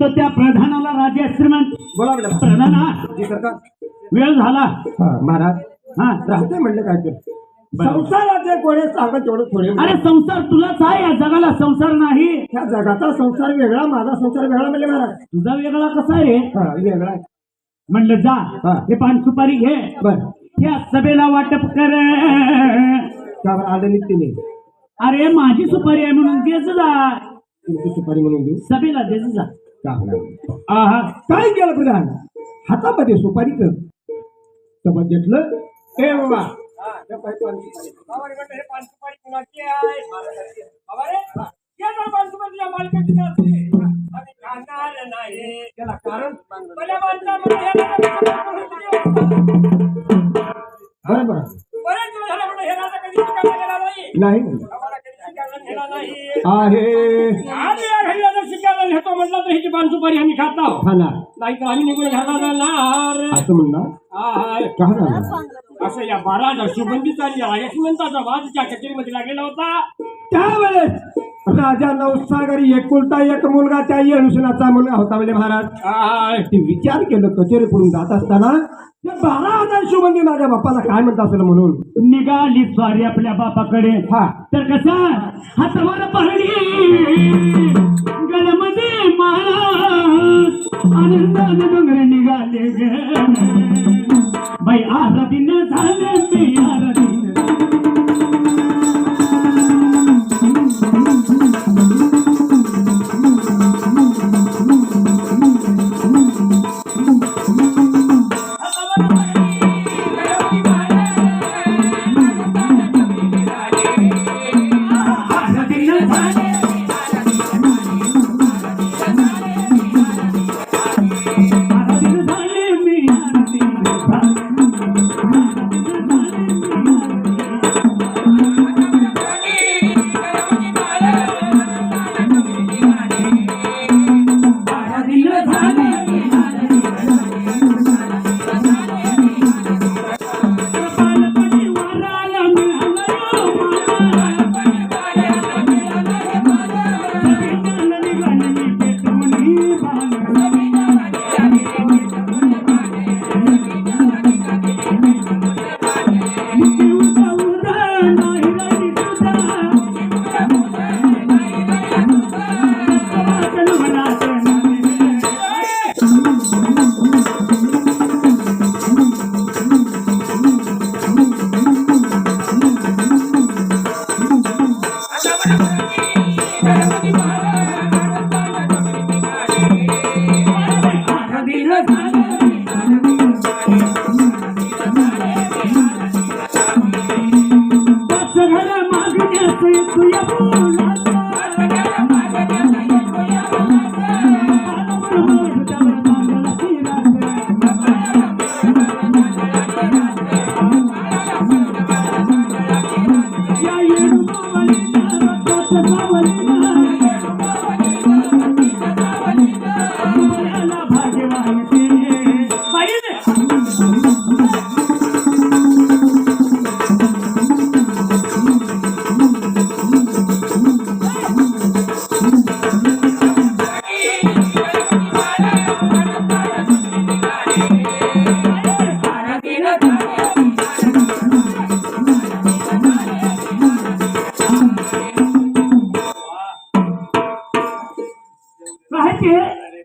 म्हणतो त्या प्रधानाला राजे श्रीमंत बोला मॅडम. प्रधाना जी सरकार. वेळ झाला. महाराज हा राहते म्हणलं काय ते संसाराचे कोणी सांगत तेवढं थोडे. अरे संसार तुलाच आहे, या जगाला संसार नाही. ह्या जगाचा संसार वेगळा, माझा संसार वेगळा म्हणले महाराज. तुझा वेगळा कसा आहे रे? वेगळा आहे. म्हणलं जा हा. हे पान सुपारी घे, बर या सभेला वाटप कर. त्यावर आलं तिने अरे माझी सुपारी आहे म्हणून देच जा, तुमची सुपारी म्हणून देऊ सभेला देच जा. का होणार? आहा काय केलं प्रधान? हातामध्ये सुपारी कर सोबत घेतलं. ए बाबा त्याला कारण बरोबर नाही घेतो म्हटलं तर ह्याची पान सुपारी आम्ही खातो नाही तर आम्ही निघून घालणार असं म्हणणार का झालं? असं या 12 शुभंदीचा यशवंताचा वाद ज्या कचेरीमध्ये लागलेला होता त्यावेळेस राजा नवसागरी एकुलता एक मुलगा त्या येणुसनाचा मुलगा होता म्हणजे महाराज. ते विचार केलं कचेरी पडून जात असताना 12,000 शुभंदी माझ्या बाप्पाला काय म्हणत असेल म्हणून निघाली स्वारी आपल्या बापाकडे. हा तर कसा हातावर पहडी गळ्यामध्ये माळा आनंदाने डोंगर निघाले ग बाई. आराधीन झाले मी आराधीन.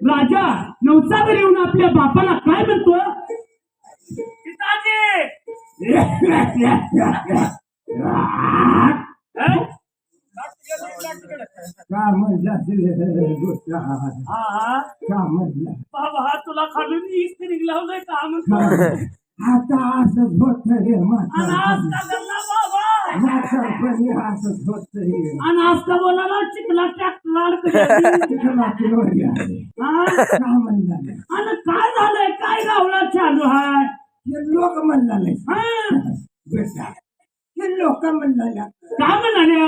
राजा नवसागर येऊन आपल्या बापाला काय म्हणतो? बाबा तुला खालून इस्त्री लावलंय का म्हणतो? आता असंच होत रे आणि आज का बोलायला चिखला ट्रॅक्टर आणि काय झालंय? काय गावला चालू आहे? लोक म्हणले लोक म्हणले का म्हणाले?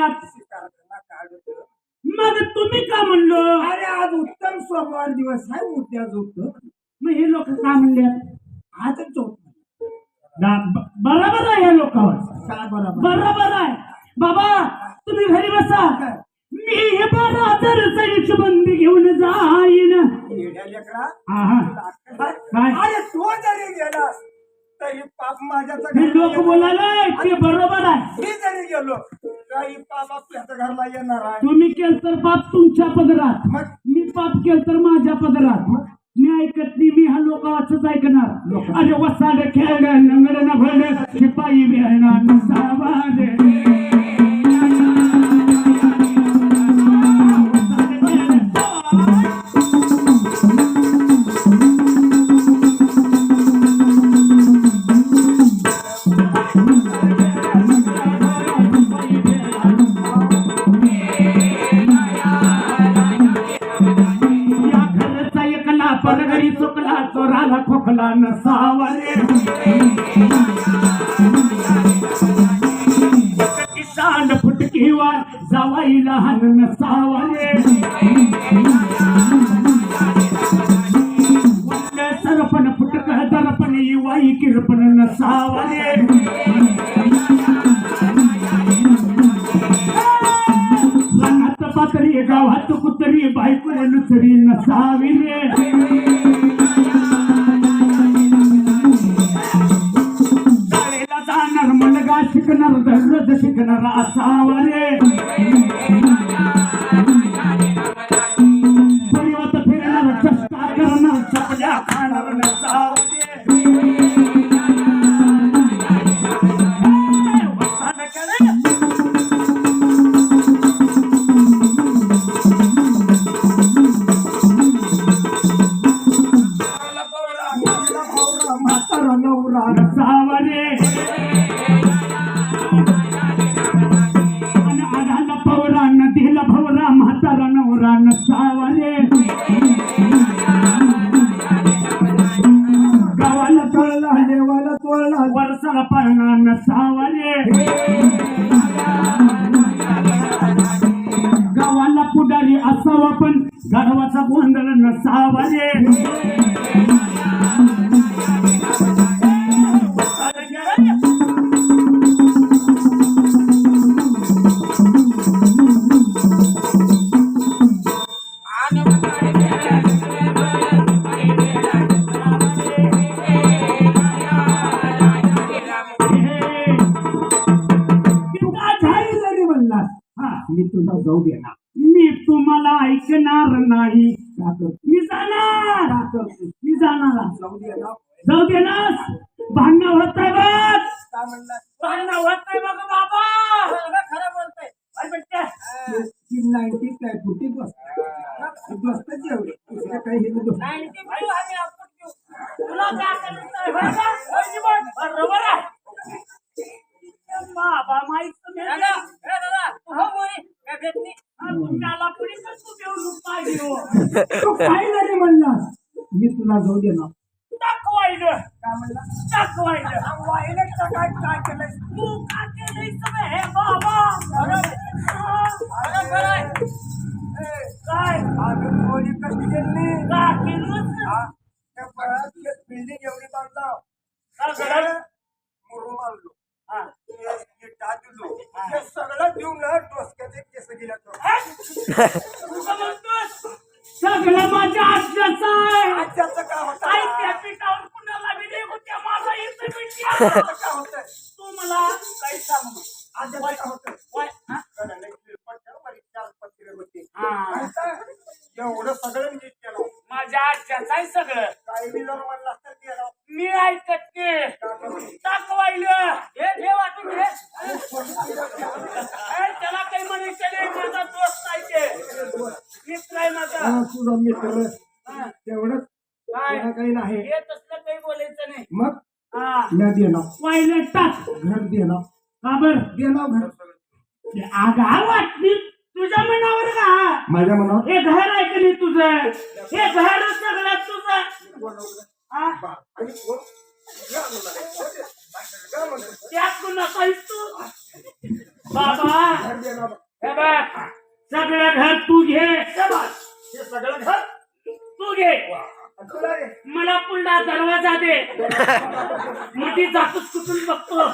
मग तुम्ही का म्हणलो? अरे आज उत्तम सोमवार दिवस आहे, उद्या झोपतो. मग हे लोक का म्हणले? आजच झोप. बरोबर आहे या लोकांवर. काय बरोबर? बरोबर आहे बाबा. तुम्ही घरी बसा, मी हे 12,000 बंदी घेऊन जाईन. लेकरा हा काय? अरे तो जरी गेलास तरी पाप माझ्याचा हे घरला लोक येणार. बोलायला ते बरोबर आहे. मी जरी गेलो काही पाप आपल्याच्या घरला येणार आहे. तुम्ही केल तर पाप तुमच्या पदरात, मग मी पाप केल तर माझ्या पदरात. मी ऐकत नाही, मी हा लोकांचंच ऐकणार. अरे वसाड खेळ लंगड न भड शिपाई बिहायना नसावारे. परगरी चुकला चोराला खोकला नसावरे. सांड फुटकी वार जावाई लहान नसावरे. सरपण फुटक दरपण वाई किरपण नसावरे. लग्नात पातळी गावात कुतरी बायको नुसरी नसावी रे. शाळेला जाणार मुलगा शिकणार दररोज शिकणार असावा रे. परिवात फिरणार चष्टा करणार चपल्या खाणार नसावा रे. म्हातारा नवरा नसावा रे. आधाला पवरा नदीला भवरा म्हातारा नवरा नसावा रे. गावाला तळला देवाला तोळला वर्षाला पाळणा नसावा रे. गावाला पुढारी असावा पण गाढवाचा गोंधळ नसावा रे. मी तुला जाऊ देणार, मी तुम्हाला ऐकणार नाही. मी जाणार, मी जाणार. जाऊ देणार. भांडणं होत आहे बघ, भांडणं होत नाही बघ बाबा. खरं बोलतोय 90 काय फुटी बसतात एवढे काही बरोबर आहे बाबा. माहित काय नाही म्हणला. मी तुला जाऊ देणार. दाखवायला काय म्हणला, दाखवायला वाईलं काय काय केलंय तू, का केलंय हे बाबा. काय थोडी कशी केली का बिल्डिंग एवढी बांधला मुरुम मारलो सगळं देऊन डोसक्याचे केस गेल्या. सगळं माझ्या आज्याचं आहे. आज्याचं काय होतं त्या पिठावर कुणाला बी दे होत्या माझा येतं काय होतं तू मला काही सांग. आज्याचं काय होतं एवढं सगळं नीट केलं. माझ्या आज्याचं आहे सगळं. काही बी जर म्हणलं तर केलं मी ऐकत ते दाखवायलं हे वाटून घे. त्याला काही म्हणायचं नाही. माझा दोस्त आहे ते मित्र आहे माझा. तुझा मित्र तेवढंच काही नाही. हे तसलं काही बोलायचं नाही. मग मी देणार वाहिलं टाक घर देणार. का बर देणार घर आगा वाटली तुझ्या मनावर का माझ्या मनावर. हे घर आहे का नाही तुझं, हे घर सगळं तुझं. बाबा हे बघ सगळं घर तू घे. हे सगळं घर तू घे. मला पुन्हा दरवाजा दे. मोठी जातच कुठून बघतो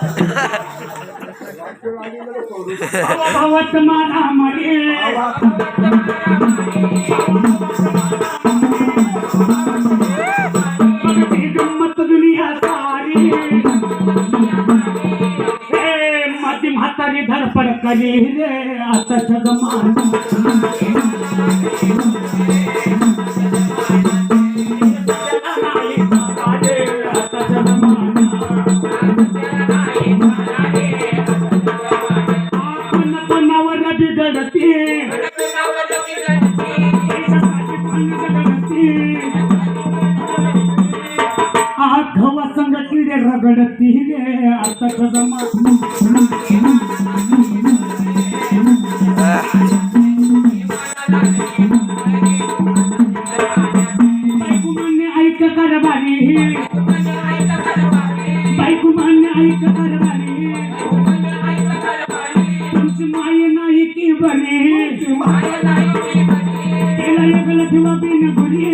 भावात मला मध्ये भरली रे आताच्या जमान्यात आठवा संगती रे रगडती रे आताच्या बायको मान्य ऐक कारभारी बायको मान्य ऐक कारभारी तुमची माय नाही की बरी तिला एकला ठेवा बिन घरी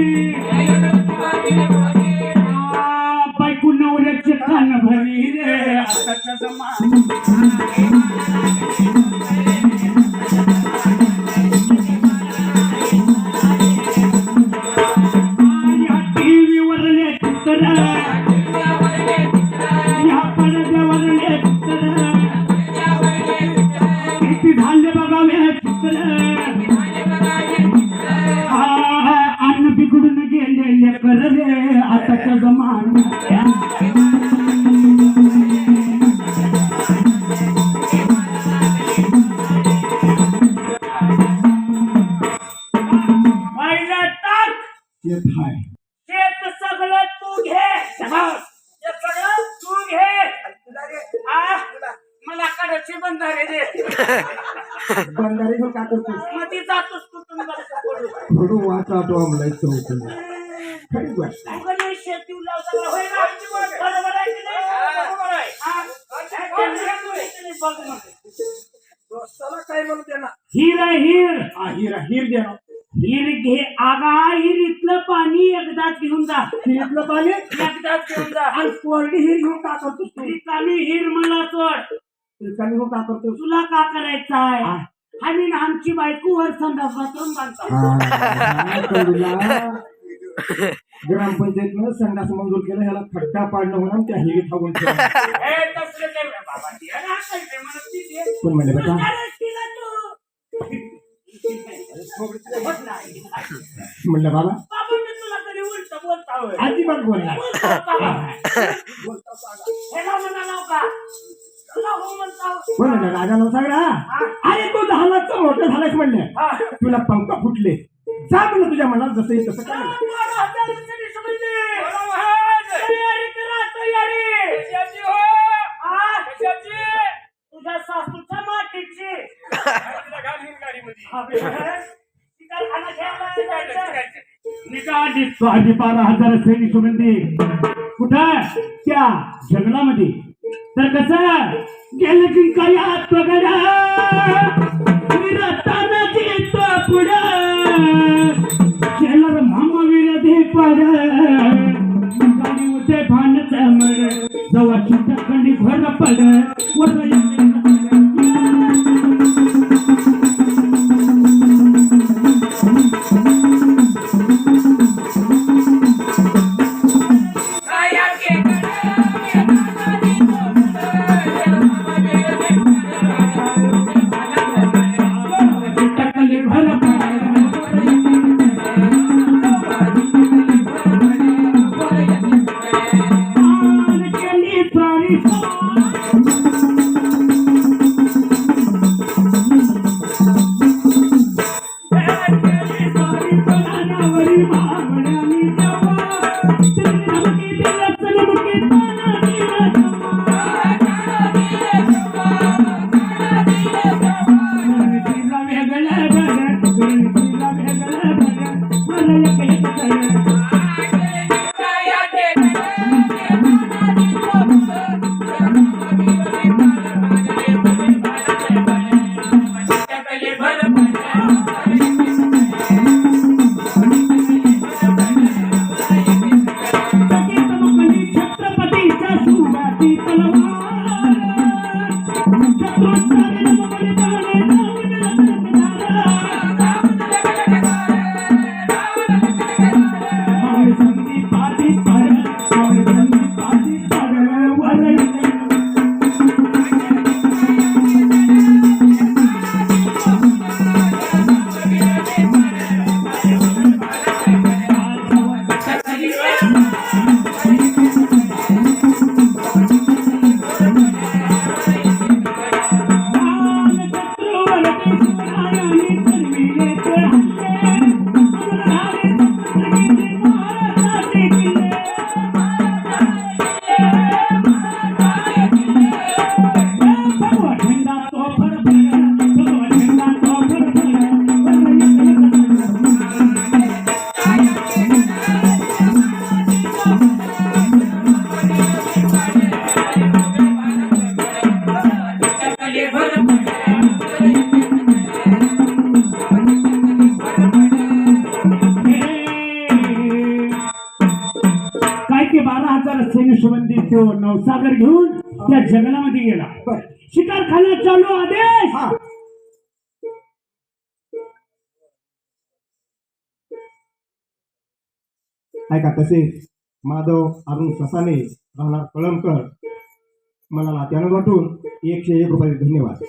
बायको नवऱ्याचे कान भरी रे आताच्या टीव्ही वरले चित्र या पडद्यावरले चित्र किती झाले बघावे चित्र अन्न बिघडून गेलेले कर रे आताच्या जमान्यात येत हाय शेत सगळं तू घे हे सगळं तू घे मला कडाची बंधारे दे बंधारे घेऊन का करतोस मध्ये जातोस कुठून थोडं वाचावतो आम्हाला चौक खरी गोष्ट शेती सगळं होय ना बरोबर आहे की नाही बरोबर आहे दोस्ताला काय म्हणू दे ना हिर हिर हिर दे ना हिर घे आगा हिरीतलं पाणी एकदाच घेऊन जा हिरीतलं पाणी एकदाच घेऊन जा आणि कोरडी हिर घेऊन का करतोस तू रिकामी हिर मला सोड रिकामी घेऊन का करतोस तुला का करायचं आहे आम्ही ना आमची बायको वर संडास बाथरूम बांधतो ग्रामपंचायतनं संडास मंजूर केलं ह्याला खड्डा पाडणं म्हणून त्या हिरीत थांबून कोण म्हणले बेटा म्हणलं बाबा तुला तरी उलट बोलता अजिबात बोलला म्हणलं राजा नाव सांगा अरे तू लहानाच मोठं झालास म्हणलं तुला पंख फुटले जा म्हणलं तुझ्या मनात जसं येईल तसं काय तुझ्या सासूच्या मातीची निकाली 12,000 सैनिक सुगंधी कुठं त्या जंगलामध्ये तर कसं गेलं की काही आत वगैरे विरताना जीत पुढं शेलर मामा विरोधी पड निकाली होते भान चमड जवळची टकणी भर पड हजार सैनिक तो नवसागर घेऊन त्या जंगलामध्ये गेला. बर. शिकार खाण्यात चालू आदेश. हा. ऐका तसेच माधव अरुण ससाने राहणार कळमकर मला नात्यानं वाटून 101 रुपये धन्यवाद.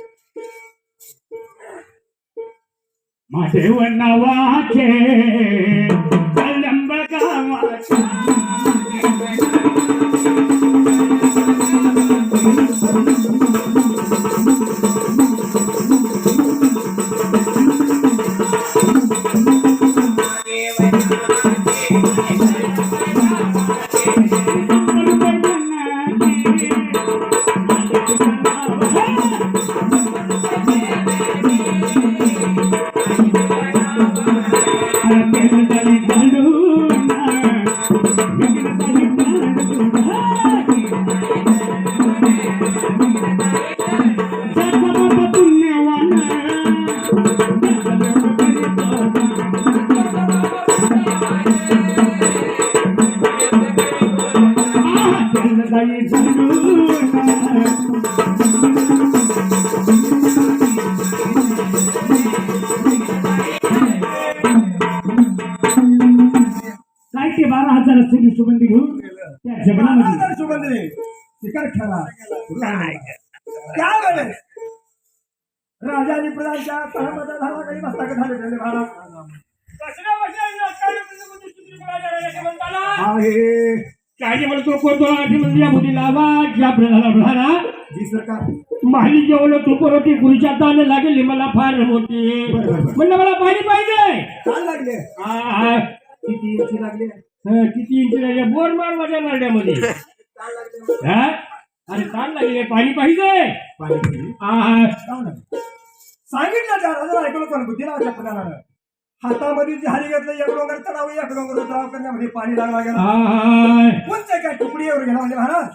महादेव नावाचे कलंब गावाचे साहित्य 12,000 सैनिक सुगंधी घेऊन त्या जंगलामध्ये सुगंधी शिकार खेळा काय बोले राजा आणि प्रधानच्या सहमता झाला काही मस्तक झाले झाले महाराज कसल्या वर्षांनी राजकारण प्रतिबंधित चित्रीकरण करायला लागले म्हणताना? आहे. काय म्हणतो कोणतो म्हणजे मुलीला आवाज या प्रधाना जी सरकार माहिती जेवलं तू रोटी पुरीच्या ताने लागेल मला फार मोठी म्हणलं मला पाणी पाहिजे. काय लागले आ, किती इंची लागले किती इंच लागले बोर मार माझ्या नारड्यामध्ये. काय लागले हा? अरे ताण लागले पाणी पाहिजे. पाणी पिली. आ, काय लागले? सांगितलं त्या राजाला ऐकलं पण बुद्धीला वाटल्या प्रधानानं हातामध्ये जे हारी घेतलं एक डोंगर चढावं एक डोंगर उतरावं करण्यामध्ये पाणी लागला गेला. आ, कोणत्या काय तुकडीवर गेला म्हणजे महाराज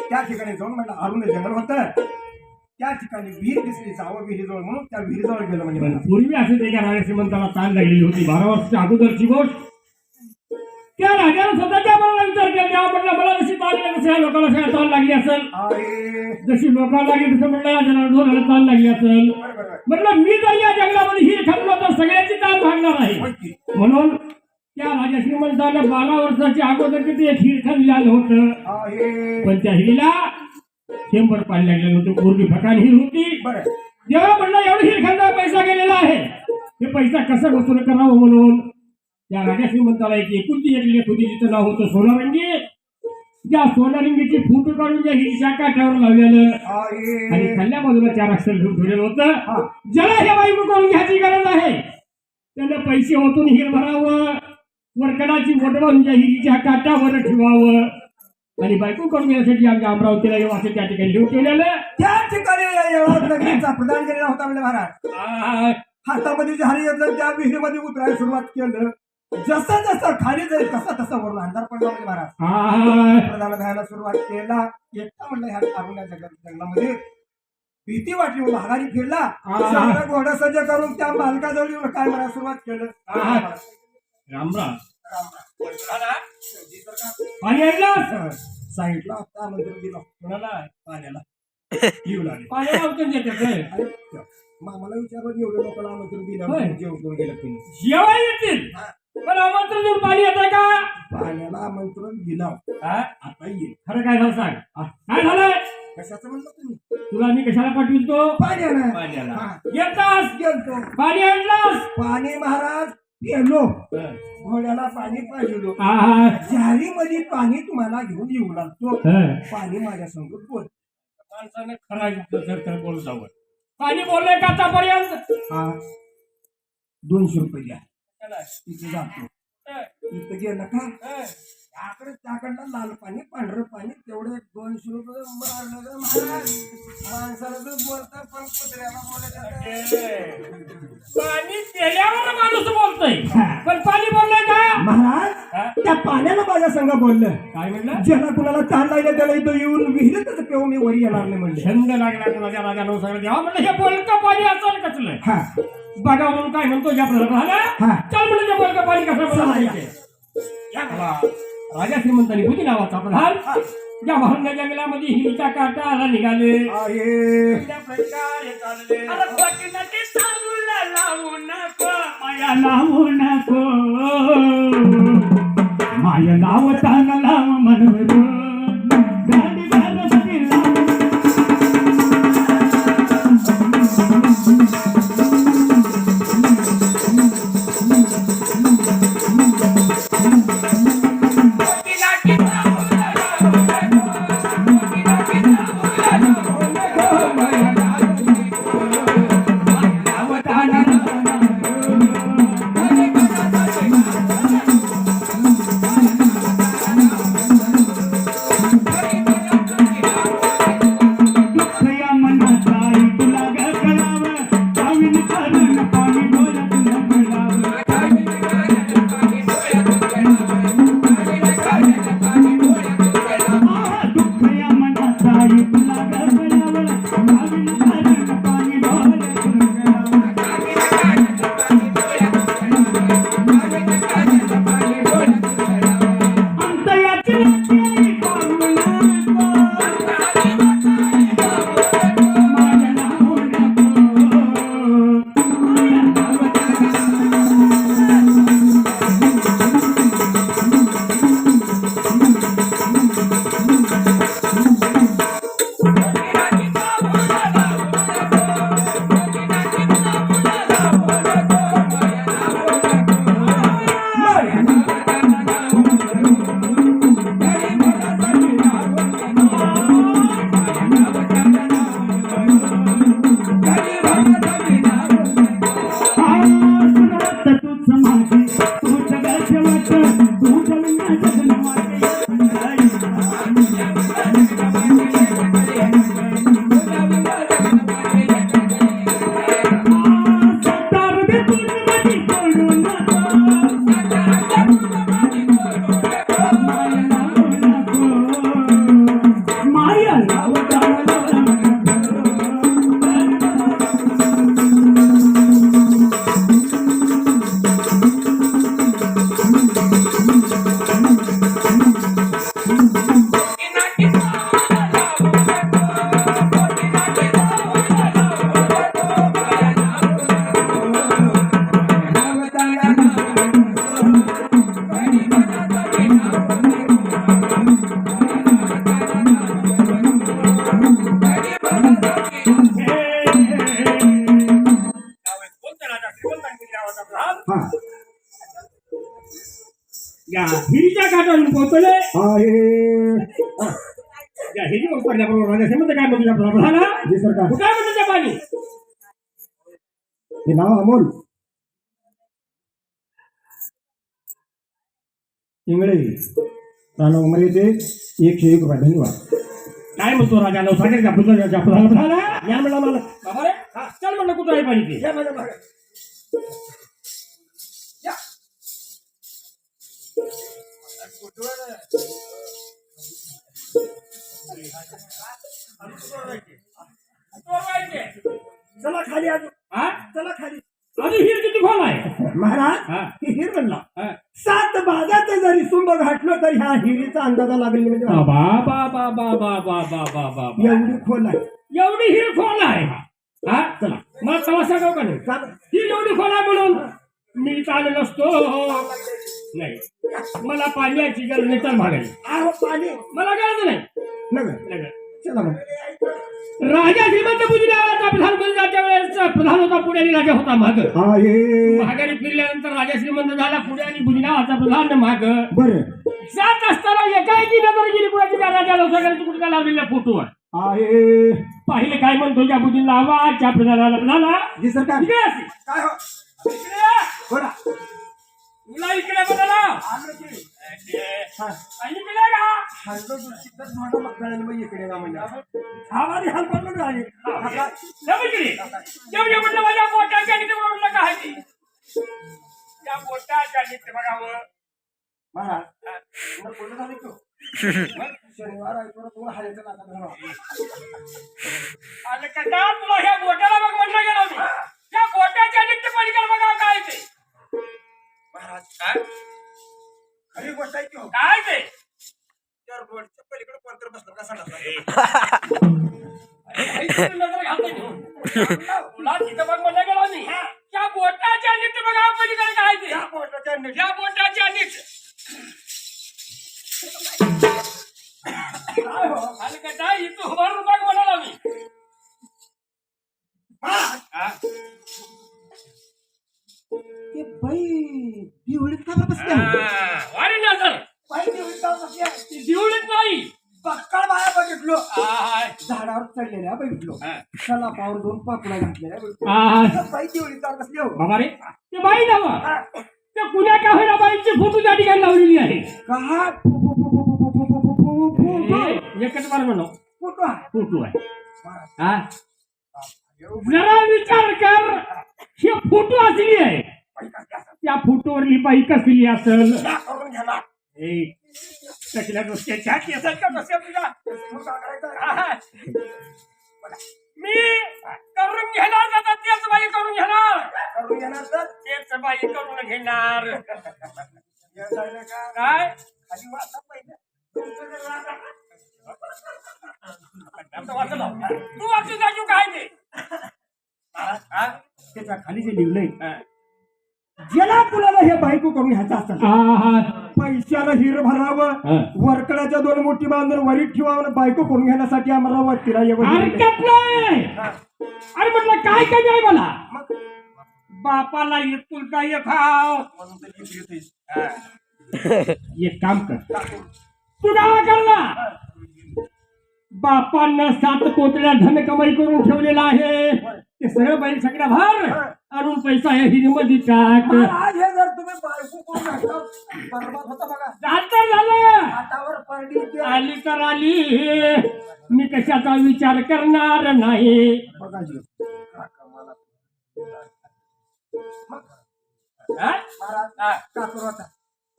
त्या ठिकाणी जाऊन म्हणलं अरुण जंगल होतं त्या ठिकाणी विहीर दिसली जावं विहिरीजवळ म्हणून त्या विहिरीजवळ गेलं म्हणजे मला. पूर्वी असे ते एका राजश्रीमंताला ताण लागलेली होती 12 वर्षाच्या अगोदरची गोष्ट. त्या राजाला स्वतःच्या मनाला विचार केला तेव्हा म्हटलं मला जशी ताण लागली तशी या लोकांना सगळ्या ताण लागली असेल. आहे. जशी लोकांना लागली तसं म्हटलं या जनावरांना ताण लागली असेल. बरं, बरं. म्हटलं मी जर या जंगलामध्ये हिर खाल्लो तर सगळ्यांची ताण भागणार आहे. होय की. म्हणून त्या राजा श्रीमंताला 12 वर्षाच्या अगोदर ते एक हिर खाल्लं आलं होतं. आहे. पण त्या हिरीला चेंबर पाणी लागलेलं होतं. पूर्वी फकान हिर होती. बरं. जेव्हा म्हणलं एवढं हिर खाल्ला पैसा गेलेला आहे हे पैसा कसा वसूल करावं म्हणून त्या राजा श्रीमंताला एक एकुलती एक लेख होती जिचं नाव होतं सोनारंगी. त्या सोनारंगीची फोटो काढून त्या हिरीच्या काठावर लावलेलं आहे. आणि खाल्ल्या बाजूला 4 अक्षर घेऊन ठेवलेलं हा. होतं. ज्याला हे बायको करून घ्यायची गरज आहे त्यानं पैसे ओतून हिर भरावं वरकडाची बोट बांधून त्या हिरीच्या काठावर ठेवावं आणि बायको करून घेण्यासाठी आमच्या अमरावतीला येऊ असं त्या ठिकाणी लिहून ठेवलेलं. त्या ठिकाणी एवढा नगरीचा प्रधान केलेला होता म्हणजे महाराज आ, हातामध्ये जे हारी घेतलं त्या विहिरीमध्ये उतरायला सुरुवात केलं जसं जसं खाली जाईल तसा तसा वरून अंधार पडला म्हणजे महाराज आ, प्रधान भयाला सुरुवात केला एकटा म्हणलं ह्या अरुण्या जंगलामध्ये भीती वाटली माघारी फिरला सगळं घोडा सज्ज करून त्या मालकाजवळ येऊन काय म्हणायला सुरुवात केलं राम राम पाणी आणलं साईडला आता मंदिर दिलं कोणाला पाण्याला येऊ लागले पाण्याला उतरून देतात रे. अरे मामाला विचारलं एवढ्या लोकांना आमंत्रण होय. दिलं जेवण करून गेलं तुम्ही जेव्हा येतील पण आमंत्रण देऊन पाणी येतं का? पाण्याला आमंत्रण दिलं हा? आता येईल खरं काय झालं सांग काय झालंय कशाचं म्हणलं तुम्ही तुला मी कशाला पाठवितो पाण्याला पाण्याला हा. येतास गेलतो पाणी आणलास पाणी महाराज पेलो घोड्याला पाणी पाहिलो जारीमध्ये पाणी तुम्हाला घेऊन येऊ लागतो पाणी माझ्या समोर बोल माणसाने खरा युक्त सर तर बोलू जावं पाणी बोललंय का आतापर्यंत? हा 200 रुपये द्या तिथे जातो तिथे गेलं का त्याकडनं लाल पाणी पांढरं पाणी तेवढं 200 रुपये मारलं महाराज माणसाला जर बोलतात पण कुत्र्याला बोलायचं पाणी पेल्यावर माणूस बोलतोय पण पाणी बोललंय का महाराज त्या पाण्याला माझ्या संग बोललं काय म्हणलं? ज्याला कुणाला ताण लागलं त्याला इथं येऊन विहिरीतच पेऊ मी वरी येणार नाही म्हणले छंद लागला तुला राजा नवसाला द्यावा म्हणलं हे बोलकं पाणी असेल कसलं हा बघा म्हणून काय म्हणतो या प्रधान हा. चल म्हणजे बोलकं पाणी कसं चला, बोलायचं या मला राजा श्रीमंतांनी बुद्धी नावाचा प्रधान या महारण्य जंगलामध्ये हिंसा काटाला निघाले. आहे त्या प्रकारे चालले. अरे खोटीनाटी चालूला लावू नको माया लावू नको माया लावताना लाव मनवर गाडी घालमध्ये लाव. खोटीनाटी चालूला लावू नको खोटीनाटी चालूला लावू नको माया लावू नको लावताना दुःखया मनाचा तुला ग कळावं गावीन कारण पाणी डोळ्यात कळावं. दुःखया मनाचा तुला ग कळावं गावीन कारण पाणी डोळ्यात कळावं. अंतयाची लाटी पाहू नको माया लावू नको माया लावताना कोणता राजा श्रीमंतांनी नावाचा प्रधान हा या हिरीच्या काठावरून पोहोचले. आहे या हिरी उतरल्याबरोबर राजा श्रीमंत काय म्हणतो आपला प्रधाना जी सरकार कुठं आहे म्हणतं ते पाणी. हे नाव अमोल इंगळे राणा उमरेचे 101 रुपये. धन्यवाद. काय म्हणतो राजा नवसागरच्या पुतळ्याच्या प्रधाना या म्हणला मला बाबा रे चल म्हणलं कुठं आहे पाणी ते. या माझ्या मागे. या. चला खाली अजून हा चला खाली अजून हिर किती खोल आहे. महाराज हा. हे हिर म्हणला हा. 7 बागाचं जरी सुंब घातलं तर ह्या हिरीचा अंदाजा लागेल म्हणजे बा बा बा बा बा बा बा बा बा बा. एवढी खोल आहे. एवढी हिर खोल आहे. हा चला मला तवा सांगाव का नाही चाल. ही एवढी खोल आहे म्हणून मी चालू नसतो नाही. मला पाण्याची गरज नाही. चल भागायला आहो पाणी मला गरज नाही. नगर नाही. चला मग. राजा श्रीमंत बुद्धी नावाचा प्रधान बनण्याच्या वेळेस प्रधान होता पुढे आणि राजा होता माग. आहे महागारी फिरल्यानंतर राजा श्रीमंत झाला पुढे आणि बुद्धी नावाचा प्रधान माग. बरं जात असताना एकाएकी नजर गेली कुणाची त्या राजा नवसागराची कुठल्या लावलेल्या फोटोवर. आहे पाहिले काय म्हणतो त्या बुद्धी नावाच्या प्रधानाला प्रधाना जी सरकार इकडे असे. काय हो इकडे ये. बोला. तुला इकडे बघायला आलो की. हा. इकडे का हलतो दुसरीकडे मोठा मकराने मग इकडे का म्हणजे आवाज हाल पडलो आहे. जेवढे म्हटलं माझ्या बोटाच्या नीती म्हणून काय ती त्या बोटाच्या नीती बघावं. महाराज मला बोलत आले तो शनिवार आयतवार तुम्हाला हायचं नाका धरा. आणि कसा तुला ह्या बोटाला बघ म्हटलं गेलं मी त्या बोटाच्या नीती पलीकडे बघावं काय ते. महाराज काय खरी गोष्ट आहे की हो. काय ते त्या रोडच्या पलीकडे कोणतरी बसलं का सांगा नजर घालतोय तू. तुला तिथं बघ म्हणलं गेलो मी त्या बोटाच्या नीट बघा पलीकडे काय ते त्या पोटाच्या नीट. या बोटाच्या नीट आणि कसा इथं उभारून बघ म्हणाला मी हा? ते बाई दिवळीत का बरं बसल्या वारी नजर बाई दिवळीत का बसल्या ती दिवळीत नाही बक्कळ बाया बघितलो आय. झाडावर चढलेल्या बघितलो हा. सलापावर 2 पापड्या घातलेल्या बघितलो आ, त्या बाई दिवळीत का बसल्या हो. बाबा रे ते बाई नावा त्या कुण्या का होईना बाईची फोटो त्या ठिकाणी लावलेली आहे का फोटो हे एकच बार म्हणू आहे फोटो आहे हा जरा विचार कर हे फोटो असली आहे त्या फोटोवरली बाई कसली असेल त्या करून घेणार ए, कसल्या गोष्टीच्या केसात का बसेल तुझ्या मग काय करायचं? आय. मी करून घेणार दादा तेच बाई करून घेणार करून घेणार तर तेच बाई करून घेणार या जायला का काय खाली वाचा पाहिजे आता वाचलं. तू वाचू जाऊ काय ते हा? त्याच्या खाली जे लिहिलंय हा. ज्याला कुणाला हे बायको करून घ्यायचं असतं आहा, पैशाला हिर भरावं हा. वरकड्याच्या 2 मोठी बांधून वरीत ठेवावं आणि बायको करून घेण्यासाठी आम्हाला वरतीला हरकत नाही अरे म्हटलं काय कमी आहे मला बापाला इतकुलता एक खाव एक काम कर तू काय करला बापांना 7 कोटल्या धन कमाई करून ठेवलेला आहे ते सगळं बैल सगळ्या भार आणून पैसा या हिरीमध्ये टाक आज हे जर तुम्ही बायको करून घातलं बरबाद होता बघा झालं हातावर परडी येते. आली तर आली मी कशाचा विचार करणार नाही बघा जी. हा? महाराज हा. का करू आता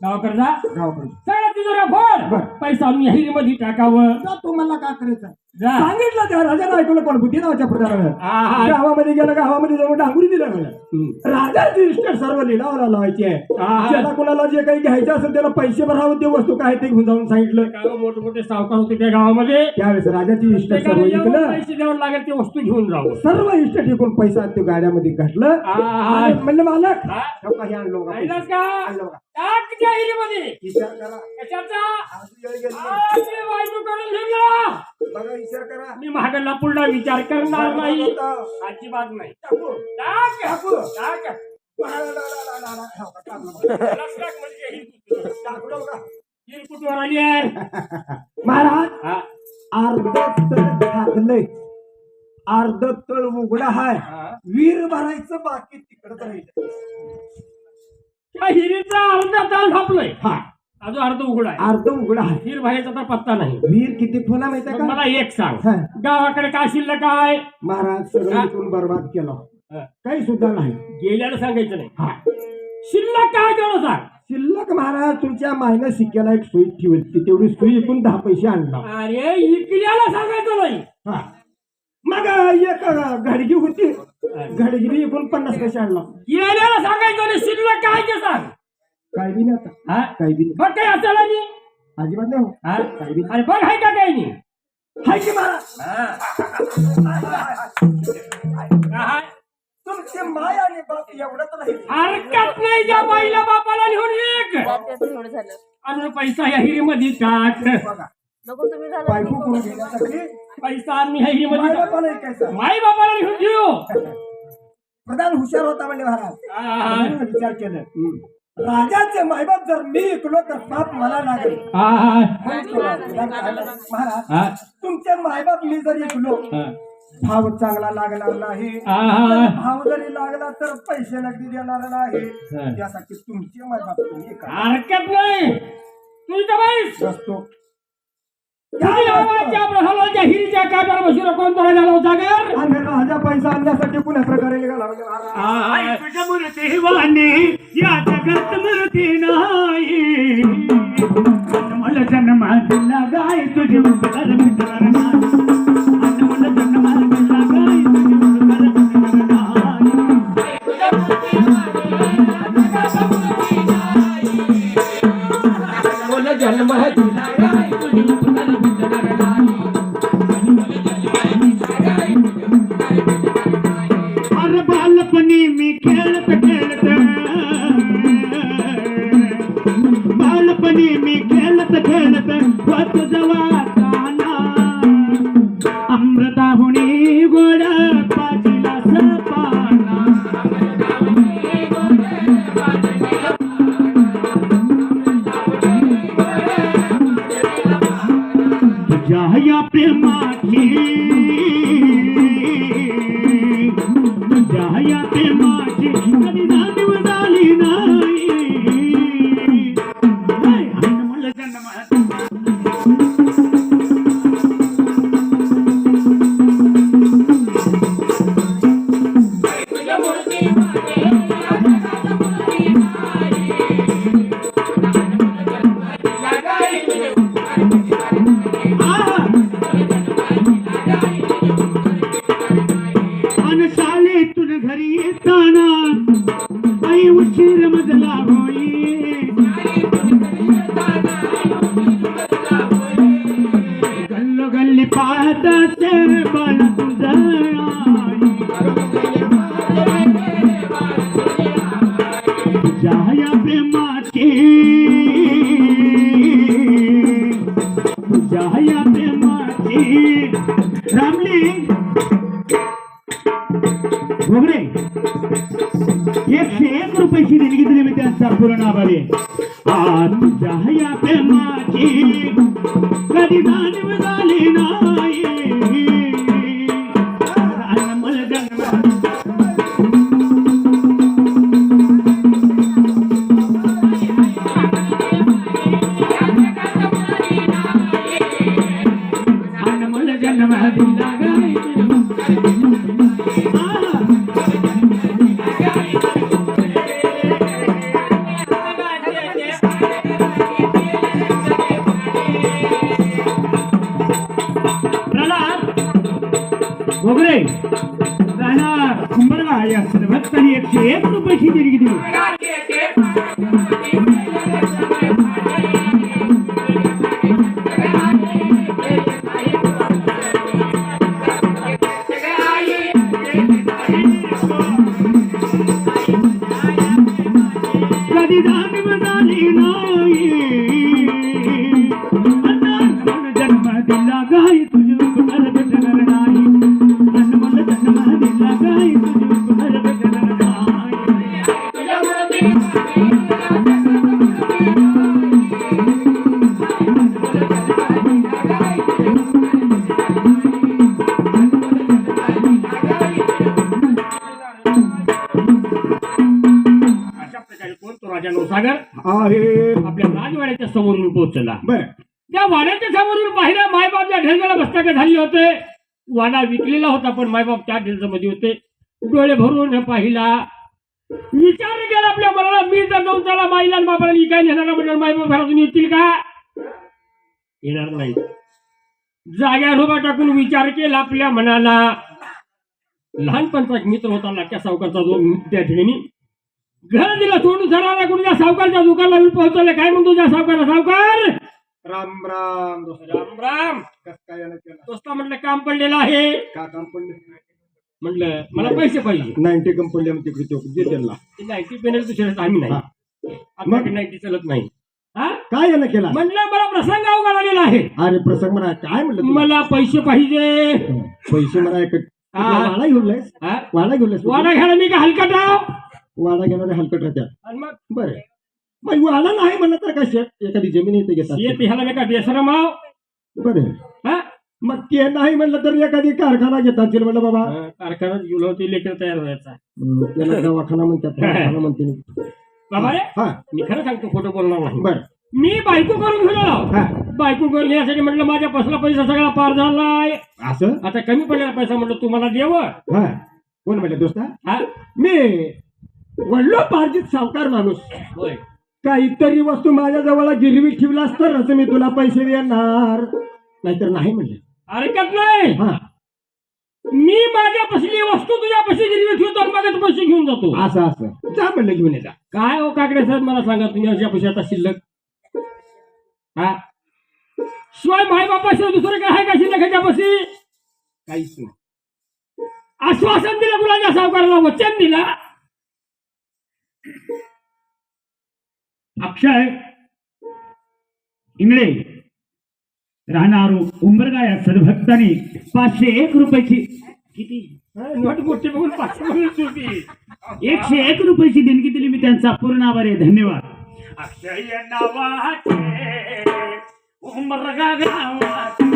गावकर जा गावाकडे सगळं तिजोऱ्या भर पैसा मी हिरीमध्ये टाकावं जा तुम्हाला काय करायचं जा सांगितलं त्या राजाला ऐकलं कोण बुद्धी नावाच्या प्रकारानं आहा. गावामध्ये गेलं गावामध्ये जाऊन डांगुरी दिल्या मला हम्म. राजाची इस्टेट सर्व लिलावाला लावायची आहे आहा. ज्याला कोणाला जे काही घ्यायचं असेल त्याला पैसे भरावं ते वस्तू काय ते घेऊन जाऊन सांगितलं गाव मोठे सावकार होते त्या गावामध्ये त्यावेळेस राजाची इस्टेट सर्व एखाद्या विकलं पैसे द्यावं लागेल ते वस्तू घेऊन जावं सर्व इस्टेट विकून पैसा ते गाड्यामध्ये घातलं आहा. आणि म्हणलं मालक हा? हो का, हे आणलो बघा पाहिलंस पैसे. का आणलं बघा. टाक त्या हिरीमध्ये विचार करा कशाचा आजू वेळ गेली. आज मी बायको करून घेतला बघा विचार करा मी महागडला पुढला विचार करणार नाही होतं. अजिबात नाही टाकू. टाक टाकू. टाक ला, ला, ला, ला, ला, ला. हो का, टाकलं बघा. त्यालाच टाक म्हणजे ही टाकलं बघा. कुठवर आली आहे महाराज हा. अर्ध तळ घातलंय अर्ध तळ उघडा हाय हा. वीर भरायचं बाकी तिकडच राहिलं त्या हिरीचा अर्धा तास झापलोय हा अजून अर्ध उघड आहे अर्ध उघडा आहे हिर बाहेरचा तर पत्ता नाही वीर किती खोला माहिती मग का मला एक सांग हा. गावाकडे काय शिल्लक काय महाराज सगळं हा. इथून बर्बाद केलं हा. काही सुद्धा नाही गेल्याला सांगायचं नाही हा. शिल्लक काय तेवढं सांग शिल्लक महाराज तुमच्या मायनं शिक्याला एक सुई ठेवली तेवढी सुई इकून 10 पैसे आणला अरे इकल्याला सांगायचं नाही हा. मग एक घडगी होती घडगी इकून 50 पैसे आणला गेल्याला सांगायचं नाही शिल्लक काय ते सांग काय बी नाही आता हा काही बी नाही बघ काय असेल आणि अजिबात नाही हो. हा? काही बी नाही. अरे बघ आहे का काही नाही हाय की महाराज हा? तुमचे माय आणि बाप एवढंच नाही हरकत नाही त्या बाईला बापाला लिहून एक थोडं झालं आणि पैसा या हिरीमध्ये टाक बघा नको तुम्ही झालं बायको करून घेण्यासाठी पैसा आम्ही ह्या हिरीमध्ये टाक. बायकोला ऐकायचं. माई बापाला लिहून घेऊ प्रधान हुशार होता म्हणजे महाराज हा. म्हणून विचार केलं राजाचे मायबाप जर मी ऐकलो तर पाप मला लागेल हा. म्हणून केलं. महाराज हा. तुमचे मायबाप मी जर ऐकलो हा. भाव चांगला लागणार नाही हा. भाव जरी लागला तर पैसे नगदी देणार नाही हा. त्यासाठी तुमचे मायबाप तुम्ही ऐका. हरकत नाही तू इथं बाईस नसतो हलवाच्या हिरीच्या काट्यावर बसून कोण तोडा झाला होता घर आणि राजा पैसा आणण्यासाठी कुण्या प्रकारे निघाला म्हणजे महाराज तुझ्या मूर्ती वाणी या जगत मूर्ती नाही मला जन्म दिला गाय तुझे उपकार मिटणार नाही मला जन्म दिला गाय तुझे उपकार मिटणार नाही जन्म दिला गाय तुझी उपकार भेटणार नाही. अरे बालपणी मी खेळत खेळत बालपणी मी खेळत खेळत होत जवाना अमृताहुनी गोड पाजीला सपाना तुझ्या या प्रेमाची तुझ्या या प्रेमाची कधी जाणीव झाली नाही. मला जन्म शाळेतून घरी येताना आई उशीर मजला होई गल्लो गल्ली पाहत असे बाळ तुझं तुझ्या या प्रेमाची तुझ्या या प्रेमाची रामली वगैरे 101 रुपयाची देणगी दिली मी त्यांचा पूर्ण आभारी तुझ्या या प्रेमाची कधी जाणीव झाली नाही. मला जन्म मला जन्म दिला गाय वगैरे राहणार कुंभरगा या सर्वत्तानी 101 रुपयाची देणगी दिली. कधी जाणीव झाली नाही. जन्म दिला गाय तुझी उपकार भेटणार नाही. मला जन्म दिला गाय तुझी उपकार भेटणार नाही. अशा प्रकारे कोण तो राजा नवसागर आहे आपल्या राजवाड्याच्या समोरून पोहोचला. बर त्या वाड्याच्या समोरून पाहिलं मायबाप त्या ढेलगाला बसताना झाले होते. वाडा विकलेला होता पण मायबाप त्या ढेलच्यामध्ये होते. डोळे भरून पाहिला, विचार केला आपल्या मनाला, मी जर जाऊन त्याला माईला आणि बाबाला काय नेणार म्हणजे मायबाप घरातून येतील का? येणार नाही. जाग्यावर उभा टाकून विचार केला आपल्या मनाला. लहानपणचा एक मित्र होता लाट्या सावकारचा, जो त्या ठिकाणी घर दिला सोडून सराला कोणी त्या सावकारच्या दुकानाला येऊन पोहोचवले. काय म्हणतो त्या सावकारा, सावकार राम राम दोस्त. राम राम. कस काय यानं केलं? दोस्ता म्हटलं काम पडलेलं आहे. का काम पडलं? म्हटलं मला पैसे पाहिजे. 90 कंपनी तिकडे दे त्यांना. 90 पेनल दुसऱ्या आम्ही नाही, आपल्याकडे 90 चालत नाही. हा काय यानं केला? म्हटलं मला प्रसंग अवघड आलेला आहे. अरे प्रसंग म्हणा, काय म्हणलं तू? मला पैसे पाहिजे. पैसे म्हणा एक हा. वाडा घेऊनलायस? हा? वाडा घेऊनलायस? वाडा घ्यायला मी का हलकट राव? वाडा घेणारे हलकट राहत्या. आणि मग बरं, मग वाडा नाही म्हणलं तर कशा एखादी जमीन येते घेतात. येत ह्याला मी का बेसरम आव? बरं, हा? मग ते नाही म्हणलं तर एखादी कारखाना घेतात म्हणलं बाबा. कारखान्यात गेलो होते, लेकर तयार व्हायचा. त्याला दवाखाना म्हणतात, कारखाना म्हणते. बाबा रे, हा मी खरं सांगतो, खोटं बोलणार नाही. बरं, मी बायको करून घेऊन आलो. हा बायको करून घेण्यासाठी म्हटलं माझ्या बसला पैसा सगळा पार झालाय. असं. आता कमी पडलेला पैसा म्हटलं तुम्हाला देव. हा कोण म्हणलं दोस्ता? हा मी वडलो पार्जित सावकार माणूस. होय. काहीतरी वस्तू माझ्या जवळ गिरवी ठेवलास तरच मी तुला पैसे देणार, नाहीतर नाही म्हणले. हरकत नाही. हा मी माझ्या पसली वस्तू तुझ्या पशी गिरवी ठेवतो आणि मगच पैसे घेऊन जातो. असं असं जा म्हणलं, घेऊन ये जा. काय हो काकडे सर, मला सांगा तुम्ही अशा पैसे आता शिल्लक हा शिवाय मायबापाशिवाय दुसरं काय आहे का शिल्लक ह्याच्यापाशी? काहीच नाही. आश्वासन दिलं गुलाच्या सावकाराला, वचन दिला. अक्षय इंगळे राहणार उंबरगा या सद्भक्तांनी 501 रुपयाची किती नोट मोठी बघून 500 म्हणून होती. 101 रुपयाची देणगी दिली. मी त्यांचा पूर्ण आभार आहे. धन्यवाद. अक्षय नावाचे उंबरगा गावाचे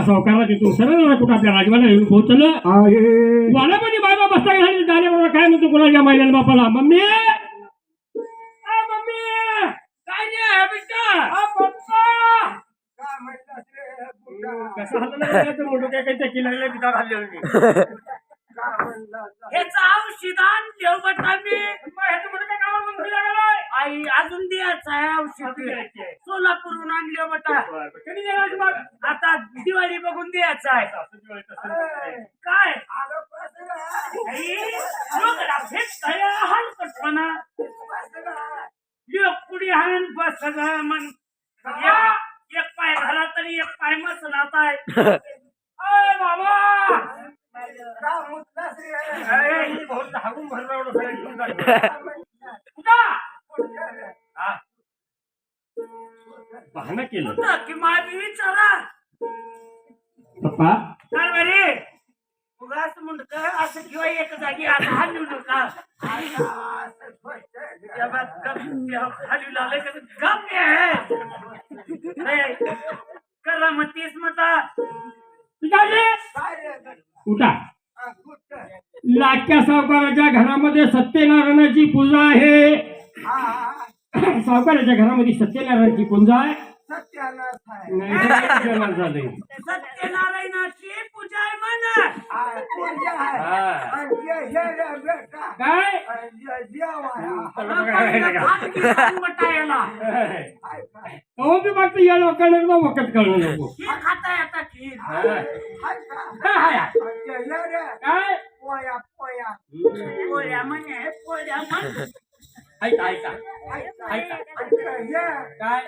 सावकाराला देतो सरळ कुठं आपल्या राजवाला येऊन पोहोचलं. आहे वालामध्ये बाबा बसता घाली झाल्याबरोबर काय म्हणतो कुणाच्या मायला बापाला, मम्मी मम्मी काय नाही कसं हल्लं मोठं काय काही चकी लागले तिथं हल्ले ह्याचं औषधान देव बटा मी ह्याचं मोठं काय कामावर बंद व्हायला लागलाय? आई अजून द्यायचं आहे औषध सोलापूरहून आणले बटा. कधी देणार मग? आता दिवाळी बघून द्यायचं आहे. काय आई, लोकांना भेटताय हलकटपणा. लोक पुढे हाण बस सगळं मग एक पाय घाला तरी एक पाय मसनात आहे. अय बाबा बहाणा केलं की माय बी विचारा पप्पा. काय बरे उगाच म्हणत असं किंवा एक जागी आता हलवू नका. हलवू लागले गप आहे करा मग तीच म्हणता उठा. लाटक्या सावकाराच्या घरामध्ये सत्यनारायणाची पूजा आहे. सावकाराच्या घरामध्ये सत्यनारायणाची पूजा आहे. नाही तर झालंय. सत्यनारायणाची पूजा आहे म्हणा. काय मटायला हो मी फक्त या लोकांना वखत कळू नको. हे खाता येतात की काय पोळ्या म्हणे पोळ्या म्हण. ऐका ऐका ऐका काय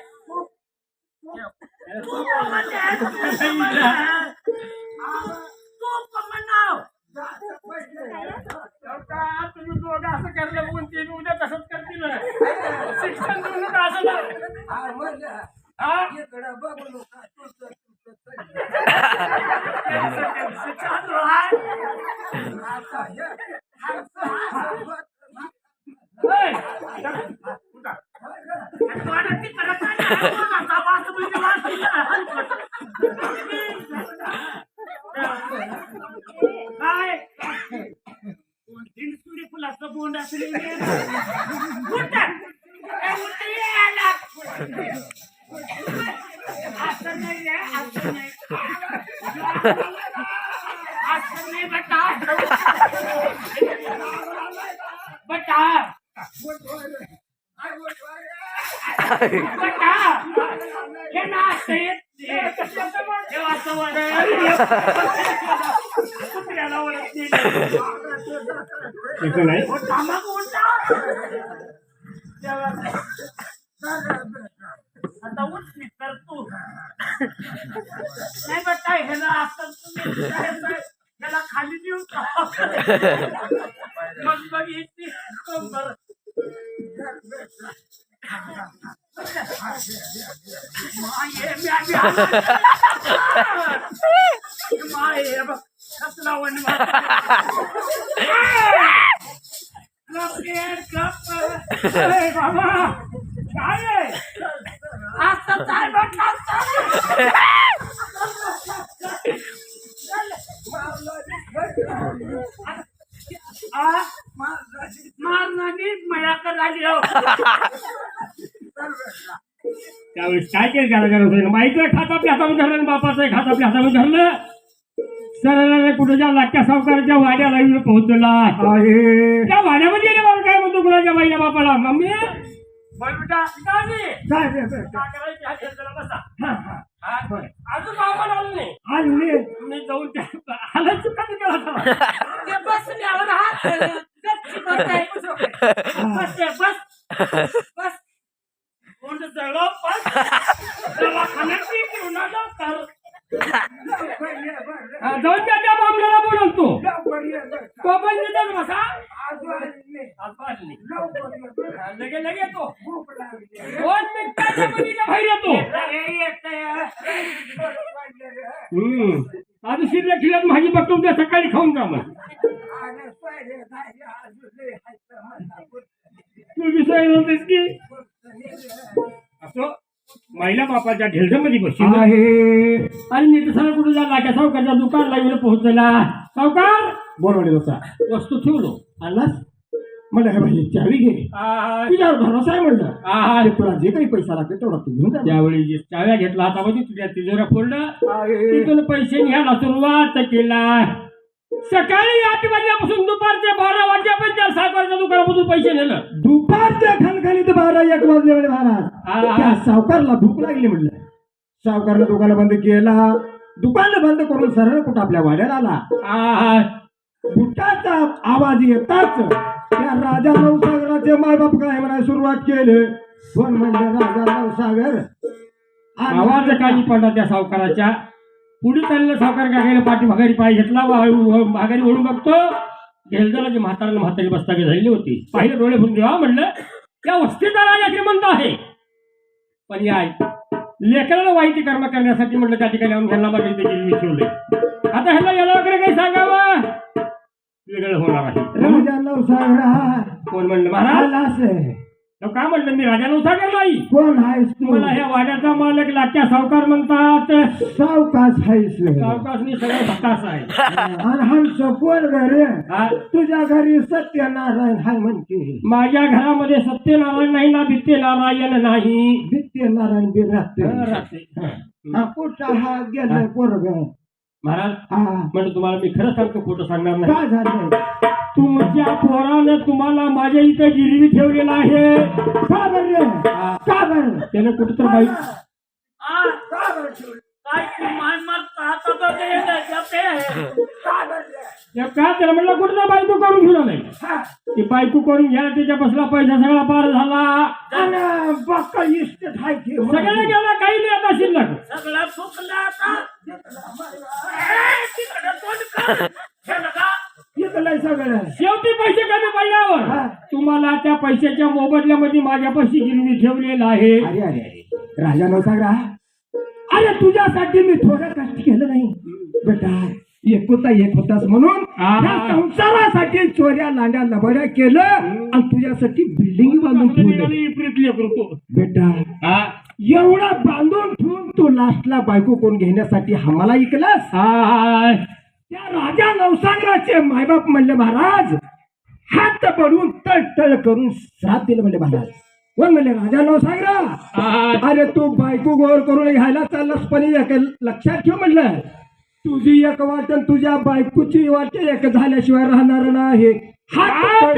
तुम्ही दोघं असं करलं बघून ते उद्या तसंच करतील. शिक्षण देऊन असं चालू आहे. काय फुलाचं बोंड असेल असं नाही असं नाही असं नाही बटा बटा बटा हे ना असं येत हे असं कुत्र्याला ओळख नाही आता उठ तर तू नाही बटा ह्याला असं ह्याला खाली देऊन मग बघितली कंबर माये कसला वन अरे बाबा काय आहे? असं काय म्हटलं? मारणारी मयाकर आली हो. त्यावेळेस काय केलं त्याला माईचं खात आपल्या हातामध्ये धरलं आणि बापाचं खात आपल्या हातामध्ये धरलं. सरळ कुठच्या लाटक्या सावकाराच्या वाड्याला येऊन पोहोचला आहे त्या वाड्यामध्ये गेले बाबा काय म्हणतो कुणाच्या बाईला बापाला मम्मी बोल बेटा काय करायची हा खेळ जरा बसा. अजून बाबाला आलं नाही आले मी जाऊन त्या आला चुका केला होता. ते बसल्यावर हात गच्ची बसाय. बस रे, बस बस. कोण जळलं पण दवाखान्याची घेऊन आलो तर जाऊन त्या बामल्याला बोलवतो तो पण तिथेच बसा लगे लगे येतो 2 मिनिटाच्या मध्ये बाहेर येतो. आधी शिरल्या खिल्यात भाजी बघतो उद्या सकाळी खाऊन जा मग तू विसरली नव्हतीस की असं महिला बापाच्या ढेलच्यामध्ये बसली आहे आणि मी दुसऱ्या कुठे जा लाट्या सावकारच्या दुकानला येऊन पोहोचला. सावकार बोलवले होता वस्तू ठेवलो आणलास म्हणलं हे भाई चावी घे तुझ्यावर भरोसा आहे म्हणलं ते तुला जे काही पैसा लागते तेवढा तू घेऊन जा. त्यावेळी जे चाव्या घेतला हातामध्ये तुझ्या तिजोऱ्या फोडलं तिथून पैसे घ्यायला सुरुवात केला. सकाळी 8 वाजल्यापासून दुपारच्या 12 वाजल्यापर्यंत त्या सावकारच्या दुकानामधून पैसे नेलं. दुपारच्या खणखणीत 12-1 वाजले म्हणे महाराज त्या सावकारला भूक लागली म्हणलं. सावकारनं दुकान बंद केला. दुकान बंद करून सरळ कुठं आपल्या वाड्याला आला. बुटाचा आवाज येताच त्या राजा नवसागराचे मायबाप काय म्हणायला सुरुवात केली. कोण म्हणलं राजा नवसागर आवाज काही पडला त्या सावकाराच्या. पुढे चाललं सावकार काकाला पाठी माघारी पाय घेतला माघारी ओढून बघतो घेलदाला जी म्हातारी बस्तागी झालेली होती. पाहिलं डोळे भरून देवा म्हणलं त्या वस्तीचा राजा श्रीमंत आहे पण या लेकराला वाईट कर्म करण्यासाठी म्हटलं त्या ठिकाणी ह्यांना माझ्या इथे गिरवी ठेवले. आता ह्याला याला वगैरे काही सांगावं वेगळं होणार आहे. राजा नवसागरा कोण म्हणलं महाराज असे तो काय म्हणलं मी राजा नवसागर नाही. कोण आहेस तू? मला ह्या वाड्याचा मालक लाट्या सावकार म्हणतात. सावकाश आहेस सावकाशनी सगळं भकास आहे. आणि आमचं कोण घरी हा? तुझ्या घरी सत्यनारायण हाय म्हणते. माझ्या घरामध्ये सत्यनारायण नाही ना भित्तेनारायण नाही. सत्यनारायण बी राहते राहते. कुठं हा गेलं पोरग महाराज हा म्हणजे तुम्हाला मी खरं सांगतो खोटं सांगणार नाही. काय झालं तुमच्या पोरानं तुम्हाला माझ्या इथे गिरवी ठेवलेला आहे. का बरं का बरं त्यानं कुठं तर बाई काय मान मारता आता तर ते आहे. का त्याला म्हटलं कुठं तर बायको करून घेऊन नाही ती बायको करून घ्या त्याच्या बसला पैसा सगळा पार झाला. बक्का इस्टेट हाय की सगळं गेला काही नाही आता शिल्लक. सगळा फुकला आता. तिकडं तोंड कर. गेलं का? इथलंय सगळं शेवटी पैसे कमी पडल्यावर तुम्हाला त्या पैशाच्या मोबदल्यामध्ये माझ्या पैसे गिरवी ठेवलेला आहे. अरे अरे अरे राजा नवसागरा अरे तुझ्यासाठी मी थोडं कष्ट केलं नाही बेटा. एकुलता एक होतास म्हणून त्या संसारासाठी चोऱ्या लांड्या लबड्या केलं आणि तुझ्यासाठी बिल्डिंग बांधून ठेवलं बेटा. एवढा बांधून ठेवून तू लास्टला बायको कोण घेण्यासाठी आम्हाला ऐकलास. त्या राजा नवसागराचे मायबाप म्हणले महाराज हात पडून तळ करून श्राप दिलं म्हणले महाराज. कोण म्हणले राजा नवसागरा अरे तू बायको गोर करून घ्यायला चाललास पण एक लक्षात ठेव म्हणलं तुझी एक वाट तुझ्या बायकोची वाट एक झाल्याशिवाय राहणार नाही. हात